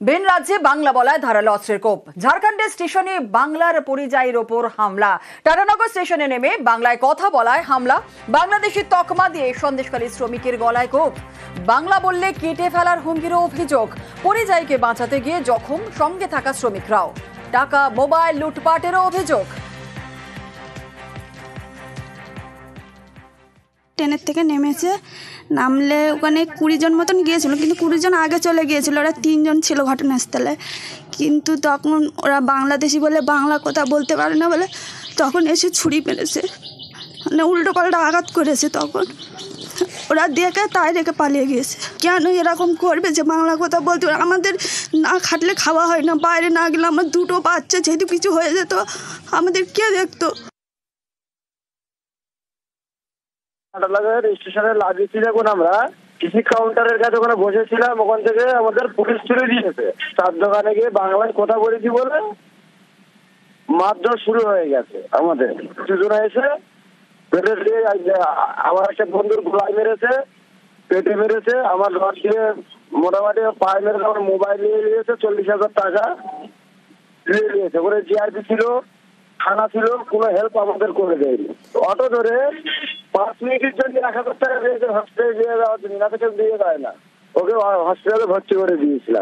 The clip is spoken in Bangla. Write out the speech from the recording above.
ভিন রাজ্যে বাংলা বলায় ধারালো অস্ত্রের কোপ। ঝাড়খণ্ডের স্টেশনে বাংলার পরিযায়ীর ওপর হামলা। টাটানগর স্টেশনে নেমে বাংলায় কথা বলায় হামলা। বাংলাদেশি তকমা দিয়ে সন্দেশখালী শ্রমিকের গলায় কোপ। বাংলা বললে কেটে ফেলার হুমকিরও অভিযোগ। পরিযায়ীকে বাঁচাতে গিয়ে জখম সঙ্গে থাকা শ্রমিকরাও। টাকা মোবাইল লুটপাটেরও অভিযোগ। ট্রেনের থেকে নেমেছে, নামলে ওখানে 20 জন মতন গিয়েছিল, কিন্তু 20 জন আগে চলে গিয়েছিল। ওরা 3 জন ছিল ঘটনাস্থলে, কিন্তু তখন ওরা বাংলাদেশি বলে বাংলা কথা বলতে পারে না বলে তখন এসে ছুরি মেরেছে, মানে উল্টো পাল্টা আঘাত করেছে। তখন ওরা দেখে তাই রেখে পালিয়ে গিয়েছে। কেন এরকম করবে যে বাংলা কথা বলতে পারে? আমাদের না খাটলে খাওয়া হয় না, বাইরে না গেলে আমার 2টো বাচ্চা, যেহেতু কিছু হয়ে যেত আমাদের কে দেখতো? স্টেশনে লাগিয়েছি যখন আমরা কৃষি কাউন্টারের কাছে ওখানে বসেছিলাম, ওখান থেকে আমাদের পুলিশ তুলে দিয়েছে। চার দোকানে গিয়ে বাংলায় কথা বলেছি বলে মারধর শুরু হয়ে গেছে। আমাদের দুজনে এসে পেটে দিয়ে আমার একটা বন্ধুর গলায় মেরেছে, পেটে মেরেছে, আমার রড দিয়ে মোটামুটি পায়ে মেরেছে, আমার মোবাইল নিয়ে নিয়েছে, 40,000 টাকা নিয়ে নিয়েছে। ওখানে জিআরপি ছিল, থানা ছিল, কোনো হেল্প আমাদের করে দেয়নি। অটো ধরে 5 মিনিটের জন্য 1,000 টাকা দিয়েছে হসপিটালে দিয়ে দেওয়ার জন্য, না থেকে দিয়ে দেয় না। ওকে হসপিটালে ভর্তি করে দিয়েছিলাম।